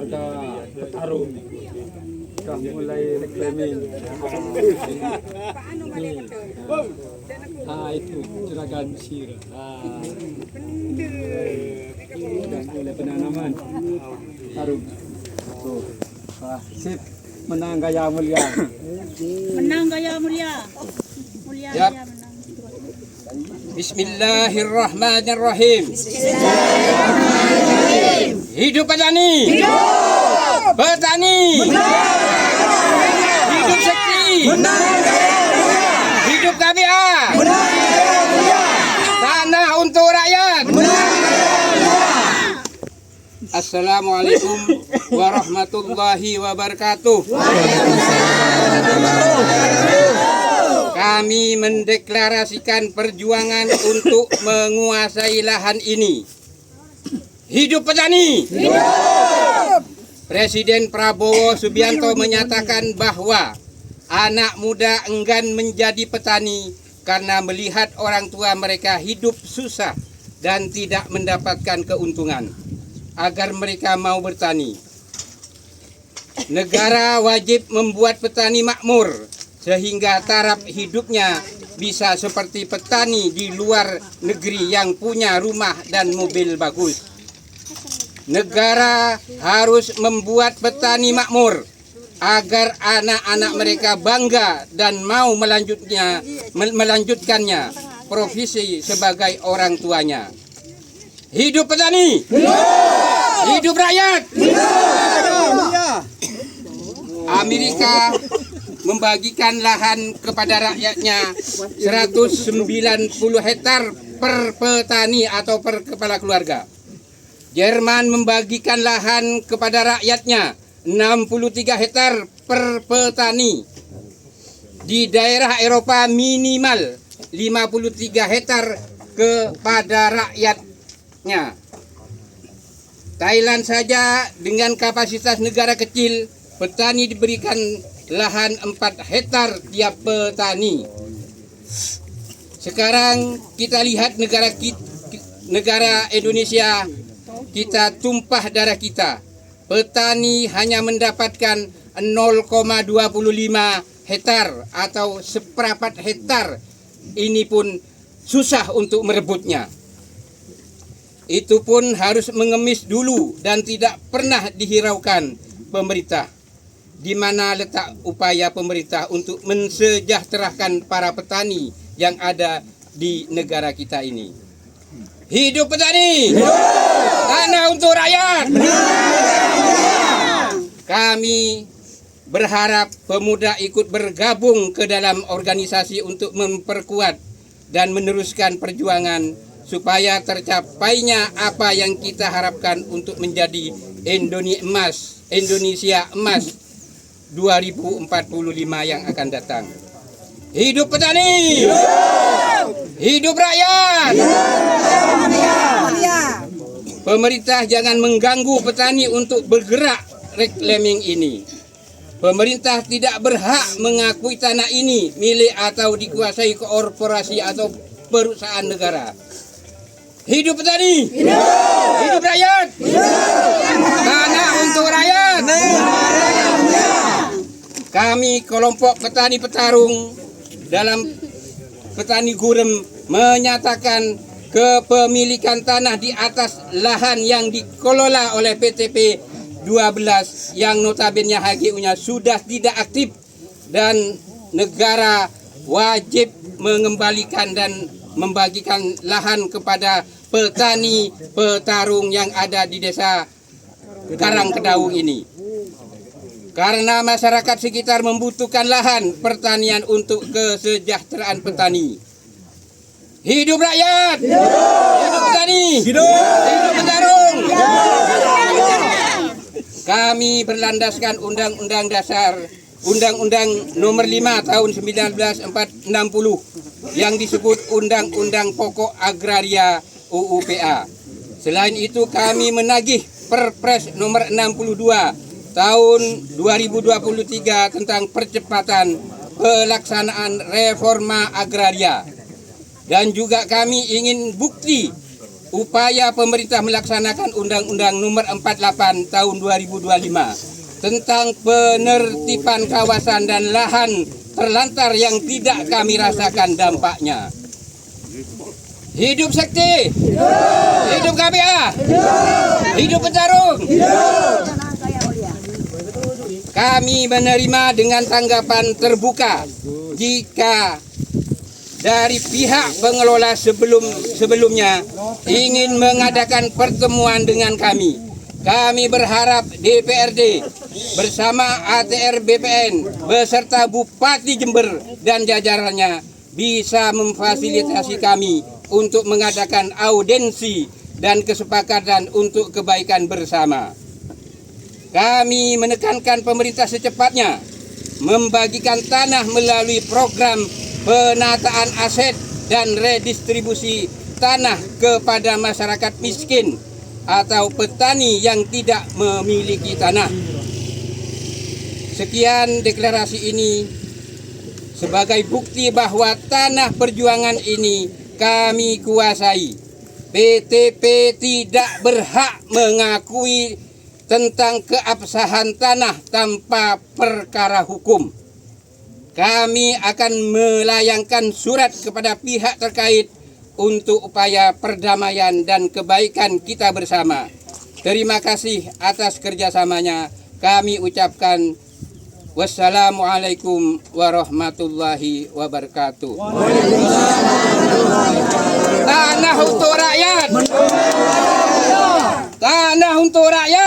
warga Petarung sudah mulai reclaiming. Itu juragan Mesir. Sudah mulai penanaman Petarung. Tuh, sip, menang gaya mulia. Menang gaya mulia. Mulia Yap. gaya menang. Bismillahirrahmanirrahim. Hidup petani. Petani. Hidup sekti. Hidup KBA. Tanah untuk rakyat. Assalamualaikum warahmatullahi wabarakatuh. Kami mendeklarasikan perjuangan untuk menguasai lahan ini. Hidup petani! Hidup! Presiden Prabowo Subianto menyatakan bahwa anak muda enggan menjadi petani karena melihat orang tua mereka hidup susah dan tidak mendapatkan keuntungan. Agar mereka mau bertani. Negara wajib membuat petani makmur sehingga taraf hidupnya bisa seperti petani di luar negeri yang punya rumah dan mobil bagus. Negara harus membuat petani makmur agar anak-anak mereka bangga dan mau melanjutkannya profesi sebagai orang tuanya. Hidup petani! Hidup rakyat! Amerika membagikan lahan kepada rakyatnya 190 hektar per petani atau per kepala keluarga. Jerman membagikan lahan kepada rakyatnya 63 hektar per petani. Di daerah Eropa minimal 53 hektar kepada rakyatnya. Thailand saja dengan kapasitas negara kecil, petani diberikan lahan 4 hektar tiap petani. Sekarang kita lihat negara Indonesia, kita tumpah darah kita. Petani hanya mendapatkan 0,25 hektar atau seperempat hektar. Ini pun susah untuk merebutnya. Itu pun harus mengemis dulu dan tidak pernah dihiraukan pemerintah. Di mana letak upaya pemerintah untuk mensejahterakan para petani yang ada di negara kita ini? Hidup petani! Hidup! Tanah untuk rakyat! Kami berharap pemuda ikut bergabung ke dalam organisasi untuk memperkuat dan meneruskan perjuangan supaya tercapainya apa yang kita harapkan untuk menjadi Indonesia emas 2045 yang akan datang. Hidup petani! Hidup! Hidup rakyat! Pemerintah jangan mengganggu petani untuk bergerak reclaiming ini. Pemerintah tidak berhak mengakui tanah ini milik atau dikuasai korporasi atau perusahaan negara. Hidup petani! Hidup! Hidup rakyat! Hidup! Tanah untuk rakyat! Kami kelompok petani Petarung dalam petani gurem menyatakan kepemilikan tanah di atas lahan yang dikelola oleh PTP 12 yang notabene HGU-nya sudah tidak aktif dan negara wajib mengembalikan dan membagikan lahan kepada petani Petarung yang ada di desa Karangkedaung ini. Karena masyarakat sekitar membutuhkan lahan pertanian untuk kesejahteraan petani. Hidup rakyat! Hidup! Hidup petani! Hidup! Hidup Petarung! Kami berlandaskan Undang-Undang Dasar Undang-Undang Nomor 5 Tahun 1960 yang disebut Undang-Undang Pokok Agraria UUPA. Selain itu kami menagih Perpres Nomor 62 Tahun 2023 tentang percepatan pelaksanaan reforma agraria. Dan juga kami ingin bukti upaya pemerintah melaksanakan Undang-Undang Nomor 48 Tahun 2025 tentang penertiban kawasan dan lahan terlantar yang tidak kami rasakan dampaknya. Hidup Sekti! Hidup KPA! Hidup Petarung! Kami menerima dengan tanggapan terbuka jika dari pihak pengelola sebelumnya ingin mengadakan pertemuan dengan kami. Kami berharap DPRD bersama ATR BPN beserta Bupati Jember dan jajarannya bisa memfasilitasi kami untuk mengadakan audiensi dan kesepakatan untuk kebaikan bersama. Kami menekankan pemerintah secepatnya membagikan tanah melalui program penataan aset dan redistribusi tanah kepada masyarakat miskin atau petani yang tidak memiliki tanah. Sekian deklarasi ini sebagai bukti bahwa tanah perjuangan ini kami kuasai. PTP tidak berhak mengakui tentang keabsahan tanah tanpa perkara hukum. Kami akan melayangkan surat kepada pihak terkait untuk upaya perdamaian dan kebaikan kita bersama. Terima kasih atas kerjasamanya. Kami ucapkan wassalamualaikum warahmatullahi wabarakatuh. Tanah untuk rakyat. Tanah untuk rakyat.